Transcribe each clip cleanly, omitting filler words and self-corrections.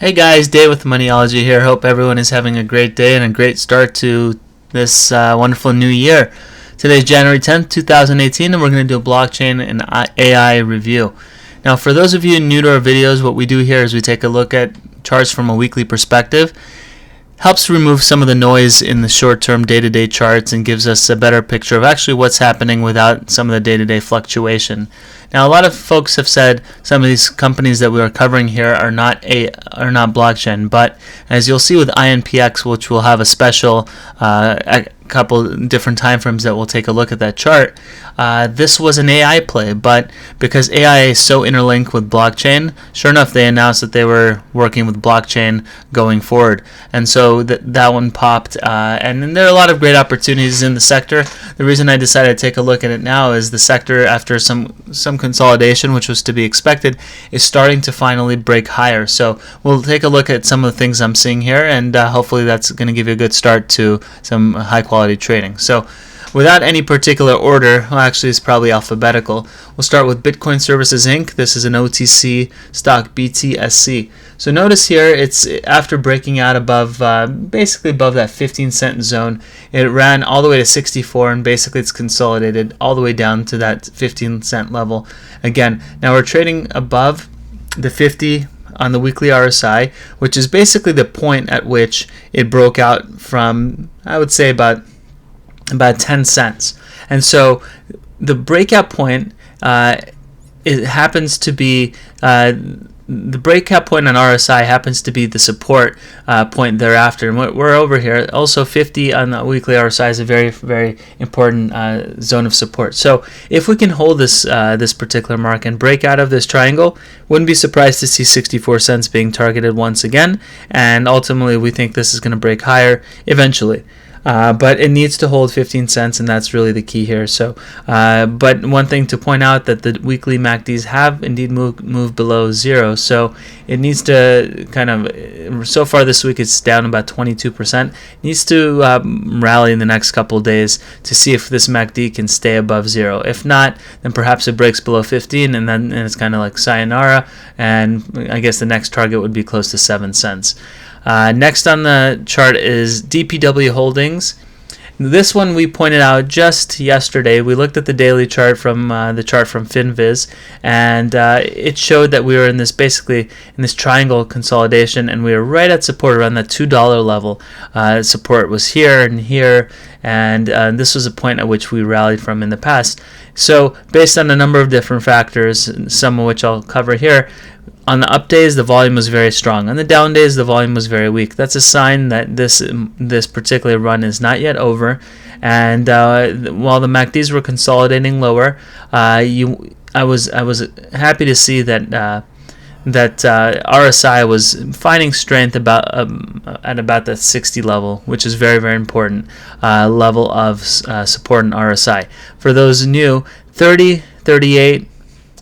Hey guys, Dave with Moneyology here. Hope everyone is having a great day and a great start to this wonderful new year. Today's January 10th, 2018, and we're going to do a blockchain and AI review. Now, for those of you new to our videos, what we do here is we take a look at charts from a weekly perspective. Helps remove some of the noise in the short-term day-to-day charts and gives us a better picture of actually what's happening without some of the day-to-day fluctuation. Now, a lot of folks have said some of these companies that we are covering here are not blockchain, but as you'll see with INPX, which will have a special couple different time frames that we'll take a look at that chart, this was an AI play, but because AI is so interlinked with blockchain, sure enough, they announced that they were working with blockchain going forward, and so that one popped, and then there are a lot of great opportunities in the sector. The reason I decided to take a look at it now is the sector, after some consolidation, which was to be expected, is starting to finally break higher. So we'll take a look at some of the things I'm seeing here, and hopefully that's going to give you a good start to some high quality trading. So without any particular order, well, actually it's probably alphabetical, we'll start with Bitcoin Services Inc. This is an OTC stock, BTSC. So notice here it's after breaking out above, basically above that 15-cent zone. It ran all the way to 64, and basically it's consolidated all the way down to that 15-cent level. Again, now we're trading above the 50 on the weekly RSI, which is basically the point at which it broke out from, I would say, about 10 cents. And so the breakout point, it happens to be the breakout point on RSI happens to be the support point thereafter. And we're over here. Also 50 on the weekly RSI is a very, very important zone of support. So if we can hold this this particular mark and break out of this triangle, wouldn't be surprised to see 64 cents being targeted once again. And ultimately, we think this is going to break higher eventually. But it needs to hold 15 cents, and that's really the key here. So, but one thing to point out that the weekly MACDs have indeed moved below zero. So it needs to kind of, so far this week it's down about 22%. It needs to rally in the next couple of days to see if this MACD can stay above zero. If not, then perhaps it breaks below 15, and then it's kind of like sayonara. And I guess the next target would be close to 7 cents. Next on the chart is DPW Holdings. This one we pointed out just yesterday. We looked at the daily chart from FinViz, and it showed that we were in this triangle consolidation, and we were right at support around that $2 level. Support was here and here, and this was a point at which we rallied from in the past. So based on a number of different factors, some of which I'll cover here, on the up days, the volume was very strong. On the down days, the volume was very weak. That's a sign that this particular run is not yet over. And while the MACDs were consolidating lower, I was happy to see that RSI was finding strength at about that 60 level, which is very, very important level of support in RSI. For those new, 30, 38,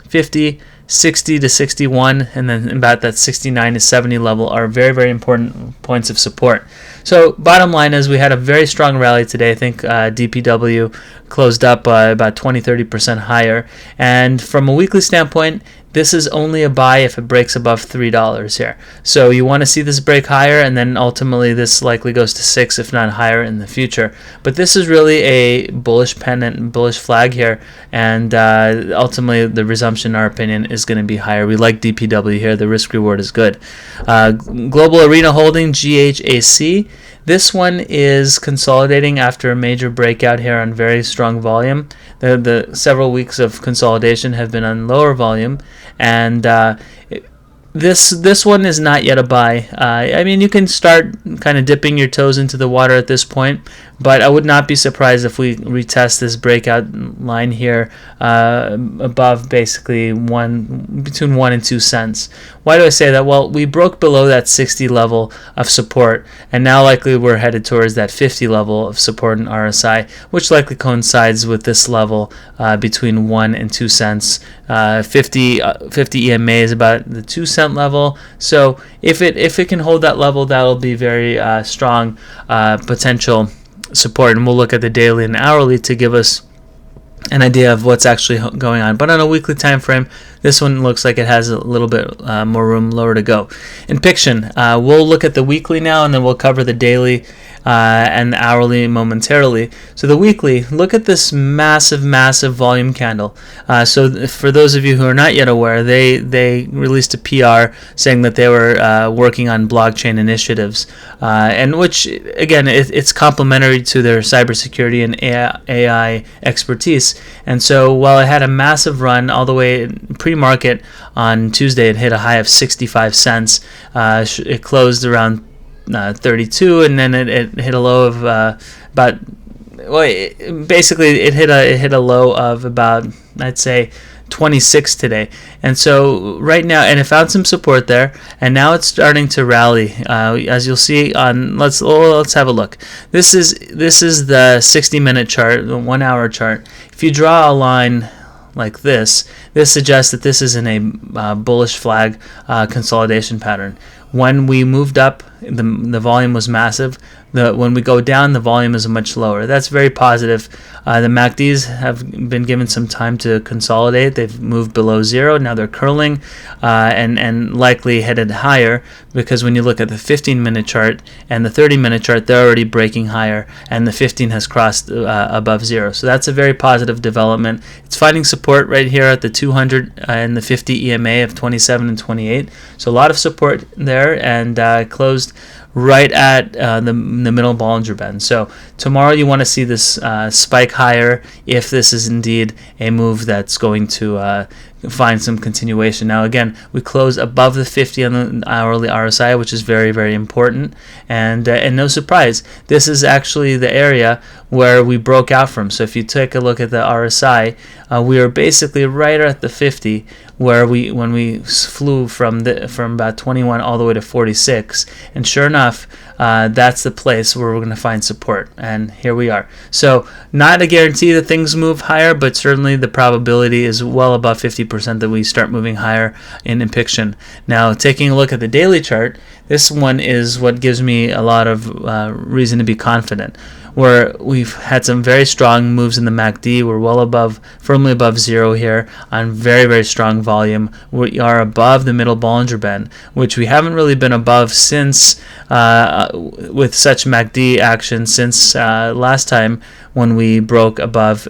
50, 60 to 61, and then about that 69 to 70 level are very, very important points of support. So bottom line is we had a very strong rally today. I think DPW closed up about 20-30% higher. And from a weekly standpoint, this is only a buy if it breaks above $3 here. So you want to see this break higher, and then ultimately this likely goes to 6, if not higher, in the future. But this is really a bullish pennant, bullish flag here, and ultimately the resumption, in our opinion, is going to be higher. We like DPW here. The risk reward is good. Global Arena Holding, GAHC. This one is consolidating after a major breakout here on very strong volume. The several weeks of consolidation have been on lower volume, and this one is not yet a buy. I mean, you can start kind of dipping your toes into the water at this point, but I would not be surprised if we retest this breakout line here above basically between 1 and 2 cents. Why do I say that? Well, we broke below that 60 level of support, and now likely we're headed towards that 50 level of support in RSI, which likely coincides with this level between 1 and 2 cents. 50 EMA is about the 2 cent level. So if it can hold that level, that'll be very strong potential support. And we'll look at the daily and hourly to give us an idea of what's actually going on. But on a weekly time frame, this one looks like it has a little bit more room lower to go. Inpixon, we'll look at the weekly now, and then we'll cover the daily and the hourly momentarily. So the weekly, look at this massive volume candle. So for those of you who are not yet aware, they released a PR saying that they were working on blockchain initiatives, and which again it's complementary to their cybersecurity and AI expertise. And so while it had a massive run all the way pre-market on Tuesday, it hit a high of 65 cents. It closed around 32, and then it hit a low of about. Well, basically it hit a low of about, I'd say, 26 today. And so right now, and it found some support there, and now it's starting to rally. As you'll see on, let's have a look. This is the 60-minute chart, the 1 hour chart. If you draw a line like this suggests that this is in a bullish flag consolidation pattern. When we moved up, the volume was massive. When we go down, the volume is much lower. That's very positive. The MACDs have been given some time to consolidate. They've moved below zero. Now they're curling and likely headed higher, because when you look at the 15-minute chart and the 30-minute chart, they're already breaking higher, and the 15 has crossed above zero. So that's a very positive development. It's finding support right here at the 200 and the 50 EMA of 27 and 28. So a lot of support there, and closed right at the middle Bollinger Band. So tomorrow you want to see this spike higher if this is indeed a move that's going to find some continuation. Now again, we close above the 50 on the hourly RSI, which is very important, and no surprise, this is actually the area where we broke out from. So if you take a look at the RSI, we are basically right at the 50, where when we flew from about 21 all the way to 46, and sure enough, that's the place where we're going to find support, and here we are. So not a guarantee that things move higher, but certainly the probability is well above 50% that we start moving higher in Inpixon. Now taking a look at the daily chart, this one is what gives me a lot of reason to be confident, where we've had some very strong moves in the MACD. We're firmly above zero here on very strong volume. We are above the middle Bollinger Band, which we haven't really been above since with such MACD action since last time when we broke above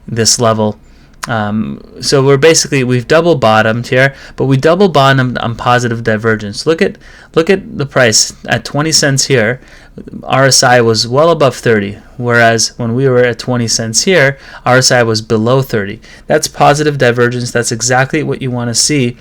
this level. So we've double bottomed here, but we double bottomed on positive divergence. Look at the price at 20 cents here. RSI was well above 30, whereas when we were at 20 cents here, RSI was below 30. That's positive divergence. That's exactly what you want to see,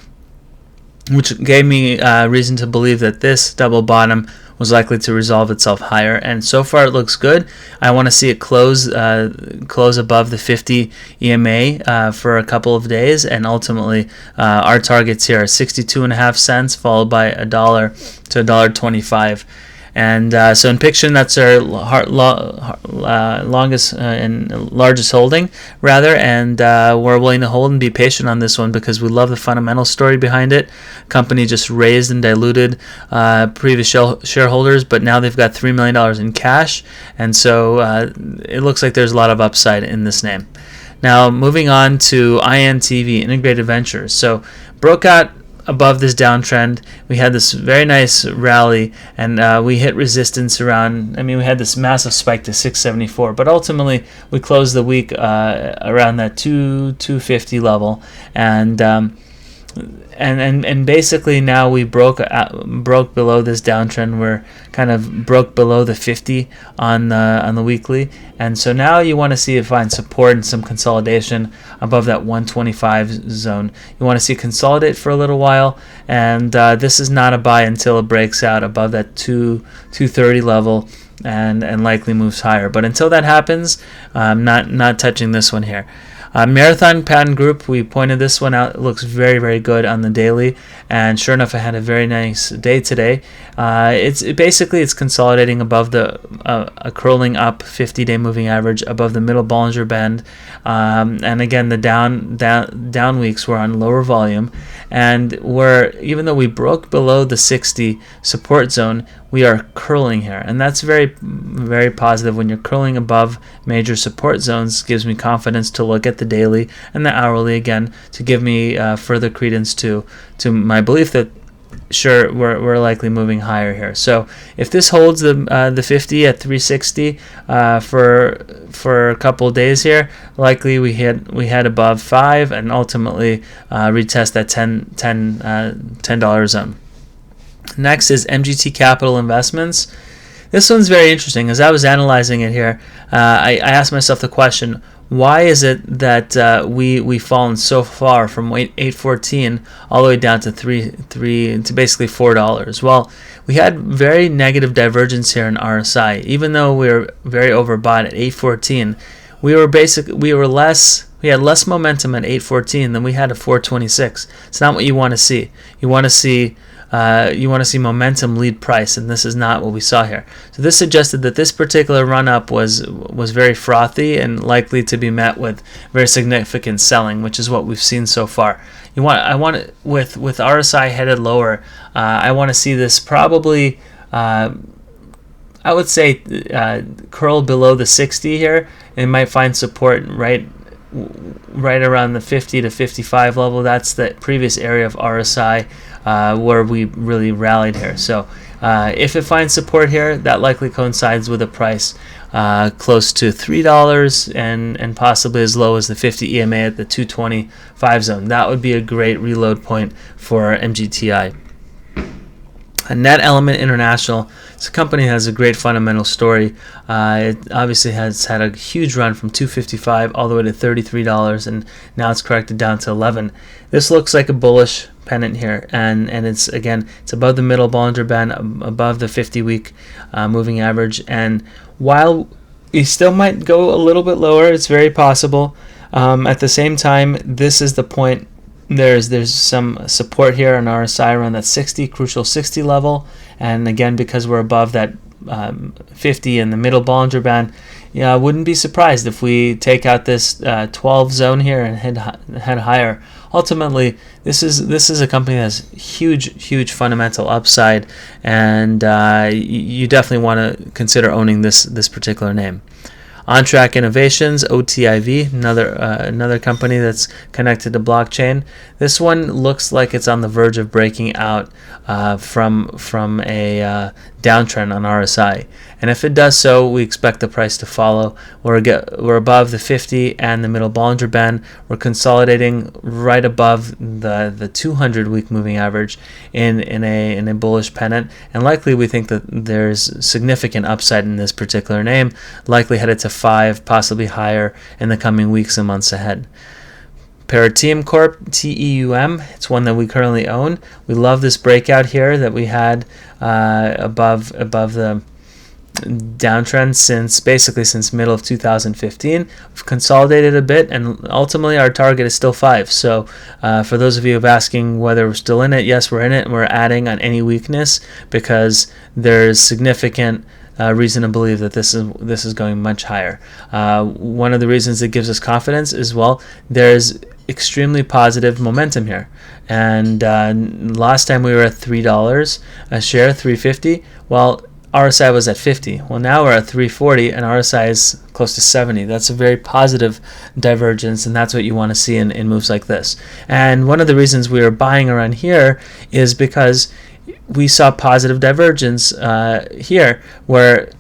which gave me reason to believe that this double bottom was likely to resolve itself higher, and so far it looks good. I want to see it close above the 50 EMA for a couple of days, and ultimately our targets here are 62.5 cents, followed by $1 to $1.25. And so in Inpixon, that's our longest and largest holding, rather, and we're willing to hold and be patient on this one because we love the fundamental story behind it. Company just raised and diluted previous shareholders, but now they've got $3 million in cash, and so it looks like there's a lot of upside in this name. Now moving on to INTV, Integrated Ventures. So broke out above this downtrend. We had this very nice rally, and we hit resistance around, we had this massive spike to 674, but ultimately we closed the week around that 250 level, and basically now we broke below this downtrend. We're kind of broke below the 50 on the weekly, and so now you want to see it find support and some consolidation above that 125 zone. You want to see it consolidate for a little while, and this is not a buy until it breaks out above that 230 level and likely moves higher. But until that happens, I'm not touching this one here. Marathon Patent Group, we pointed this one out. It looks very, very good on the daily, and sure enough, it had a very nice day today. It's consolidating above the a curling up 50-day moving average above the middle Bollinger Band, and again the down weeks were on lower volume, and even though we broke below the 60 support zone, we are curling here, and that's very, very positive. When you're curling above major support zones, gives me confidence to look at the daily and the hourly again to give me further credence to my belief that sure we're likely moving higher here. So if this holds the 50 at 360 for a couple of days here, likely we head above 5 and ultimately retest that $10 zone. Next is MGT Capital Investments. This one's very interesting. As I was analyzing it here, I asked myself the question, why is it that we've fallen so far from $8.14 all the way down to $3 to basically $4? Well, we had very negative divergence here in RSI. Even though we were very overbought at $8.14, we had less momentum at $8.14 than we had at $4.26. It's not what you want to see. You want to see momentum lead price, and this is not what we saw here. So this suggested that this particular run-up was very frothy and likely to be met with very significant selling, which is what we've seen so far. With RSI headed lower, I want to see this probably, I would say, curl below the 60 here, and might find support right around the 50 to 55 level. That's the previous area of RSI where we really rallied here. So if it finds support here, that likely coincides with a price close to $3 and possibly as low as the 50 EMA at the 225 zone. That would be a great reload point for MGTI. Net Element International, it's a company that has a great fundamental story. It obviously has had a huge run from $255 all the way to $33, and now it's corrected down to $11. This looks like a bullish pennant here, and it's above the middle Bollinger Band, above the 50-week moving average. And while we still might go a little bit lower, it's very possible. At the same time, this is the point. There's some support here on RSI around that 60, crucial 60 level, and again, because we're above that 50 in the middle Bollinger Band, I wouldn't be surprised if we take out this 12 zone here and head higher. Ultimately, this is a company that has huge fundamental upside, and you definitely want to consider owning this particular name. On Track Innovations, OTIV, another company that's connected to blockchain. This one looks like it's on the verge of breaking out from a downtrend on RSI, and if it does so, we expect the price to follow. We're above the 50 and the middle Bollinger Band. We're consolidating right above the 200-week moving average in a bullish pennant, and likely we think that there's significant upside in this particular name, likely headed to 5, possibly higher in the coming weeks and months ahead. Varitone Corp, TEUM, it's one that we currently own. We love this breakout here that we had above the downtrend since middle of 2015. We've consolidated a bit, and ultimately our target is still 5. So for those of you who are asking whether we're still in it, yes, we're in it, and we're adding on any weakness because there's significant reason to believe that this is going much higher. One of the reasons it gives us confidence is, well, there's extremely positive momentum here, and last time we were at $3 a share, $3.50. Well, RSI was at 50. Well, now we're at 340, and RSI is close to 70. That's a very positive divergence, and that's what you want to see in moves like this. And one of the reasons we were buying around here is because we saw positive divergence here, where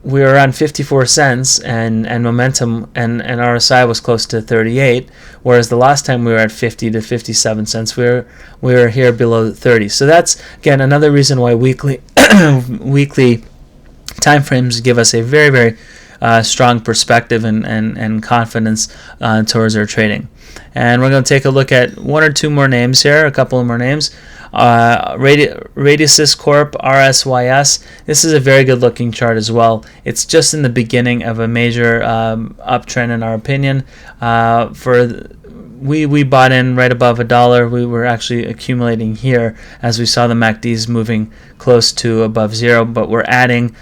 we were around 54 cents and momentum and RSI was close to 38, whereas the last time we were at 50 to 57 cents, we were here below 30. So that's again another reason why weekly time frames give us a very, very strong perspective and confidence towards our trading. And we're going to take a look at one or two more names here, a couple of more names. Rattus Corp, RSYS. This is a very good looking chart as well. It's just in the beginning of a major uptrend in our opinion. We bought in right above $1. We were actually accumulating here as we saw the MACDs moving close to above zero, but we're adding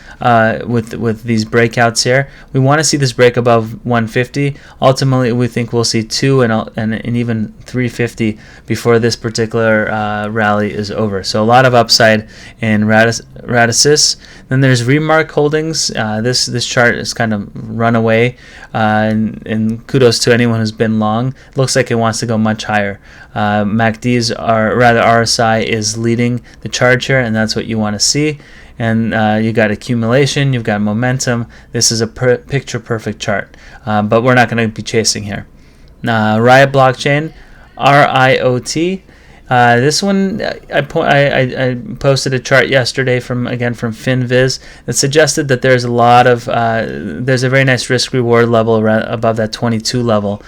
with these breakouts here. We want to see this break above 150. Ultimately, we think we'll see 2 and even 350 before this particular rally is over. So a lot of upside in Rattus. Then there's Remark Holdings. This chart is kind of run away, and kudos to anyone who's been long. It looks like it wants to go much higher. MACDs RSI is leading the charge here, and that's what you want to see. And you got accumulation, you've got momentum. This is a picture perfect chart, but we're not going to be chasing here. RIOT blockchain, RIOT. This one, I posted a chart yesterday from FinViz that suggested that there's there's a very nice risk reward level above that 22 level.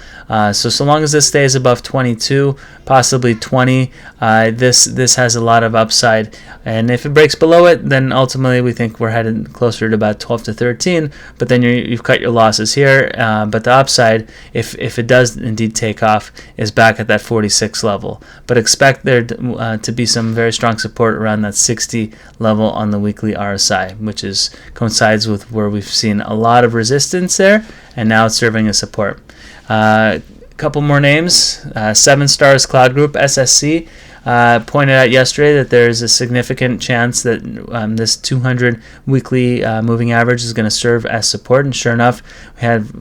So long as this stays above 22, possibly 20, this has a lot of upside. And if it breaks below it, then ultimately we think we're headed closer to about 12 to 13. But then you've cut your losses here. But the upside, if it does indeed take off, is back at that 46 level. But expect there to be some very strong support around that 60 level on the weekly RSI, which coincides with where we've seen a lot of resistance there, and now it's serving as support. Couple more names. 7 Stars Cloud Group, SSC, pointed out yesterday that there is a significant chance that this 200 weekly moving average is going to serve as support, and sure enough,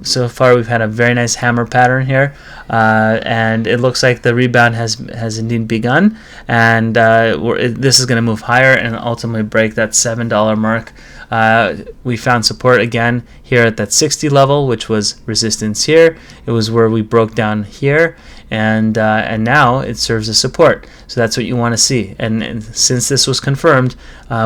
so far we've had a very nice hammer pattern here, and it looks like the rebound has indeed begun, and this is going to move higher and ultimately break that $7 mark. We found support again here at that 60 level, which was resistance here. It was where we broke down here, and now it serves as support. So that's what you want to see. And since this was confirmed,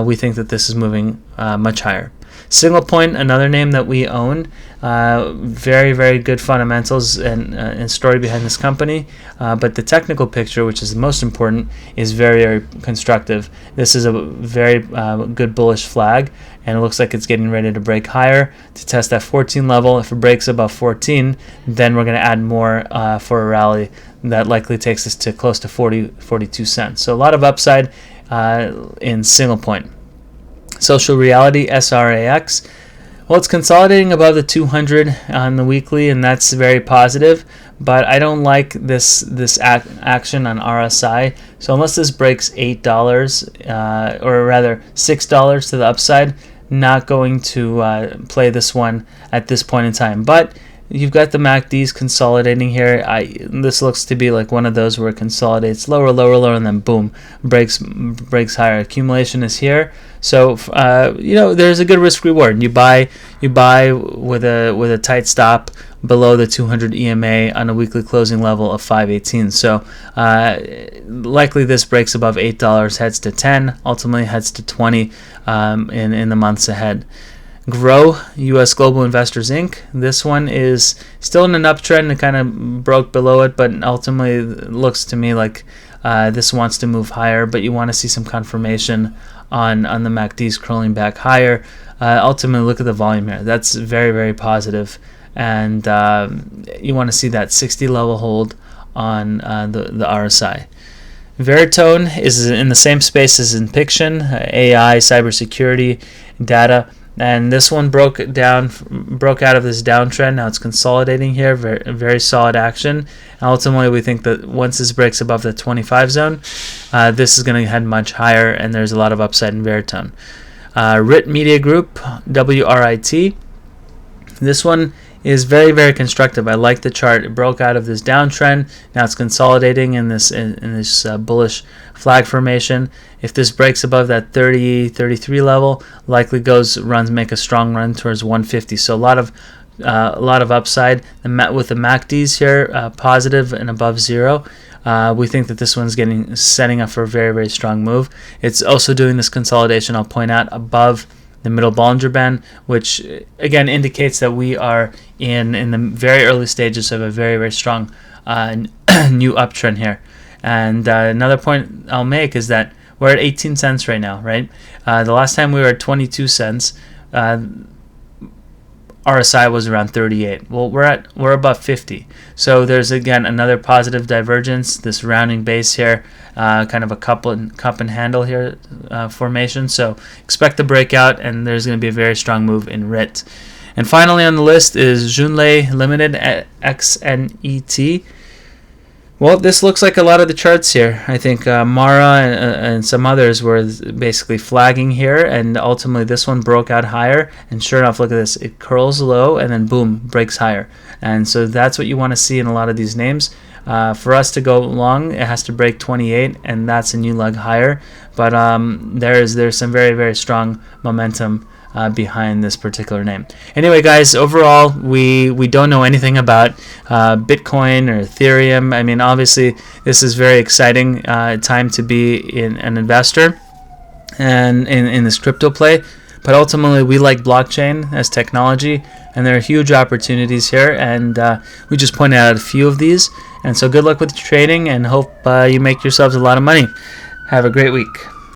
we think that this is moving much higher. Single Point, another name that we own, very, very good fundamentals and story behind this company, but the technical picture, which is the most important, is very, very constructive. This is a very good bullish flag, and it looks like it's getting ready to break higher to test that 14 level. If it breaks above 14, then we're going to add more for a rally that likely takes us to close to 42 cents. So a lot of upside in Single Point. Social Reality, SRAX. Well, it's consolidating above the 200 on the weekly, and that's very positive. But I don't like this action on RSI. So unless this breaks $8, or rather $6 to the upside, not going to play this one at this point in time. But you've got the MACDs consolidating here. This looks to be like one of those where it consolidates lower, and then boom, breaks higher. Accumulation is here, so there's a good risk reward. You buy with a tight stop below the 200 EMA on a weekly closing level of 518. So likely this breaks above $8, heads to 10, ultimately heads to 20 in the months ahead. Grow, U.S. Global Investors Inc. This one is still in an uptrend. It kind of broke below it, but ultimately it looks to me like this wants to move higher, but you want to see some confirmation on the MACDs crawling back higher. Ultimately, look at the volume here. That's very, very positive, and you want to see that 60 level hold on the RSI. Veritone is in the same space as Inpixon, AI, cybersecurity, data. And this one broke out of this downtrend. Now it's consolidating here. Very, very solid action. And ultimately, we think that once this breaks above the 25 zone, this is going to head much higher, and there's a lot of upside in Varitone. RIT Media Group, WRIT. This one is very, very constructive. I like the chart. It broke out of this downtrend. Now it's consolidating in this bullish flag formation. If this breaks above that 33 level, likely make a strong run towards 150. So a lot of upside. With the MACDs here positive and above zero, we think that this one's setting up for a very, very strong move. It's also doing this consolidation, I'll point out, above the middle Bollinger Band, which again indicates that we are in the very early stages of a very, very strong new uptrend here. And another point I'll make is that we're at 18 cents right now, right? The last time we were at 22 cents, RSI was around 38. Well, we're above 50. So there's again another positive divergence. This rounding base here, kind of a cup and handle here formation. So expect the breakout, and there's going to be a very strong move in RIT. And finally on the list is Junlei Limited at XNET. Well, this looks like a lot of the charts here. I think Mara and some others were basically flagging here, and ultimately this one broke out higher. And sure enough, look at this. It curls low and then boom, breaks higher. And so that's what you want to see in a lot of these names. For us to go long, it has to break 28, and that's a new leg higher. But there's some very, very strong momentum behind this particular name. Anyway, guys, overall, we don't know anything about Bitcoin or Ethereum. I mean, obviously, this is very exciting time to be an investor and in this crypto play. But ultimately, we like blockchain as technology, and there are huge opportunities here. And we just pointed out a few of these. And so good luck with the trading, and hope you make yourselves a lot of money. Have a great week.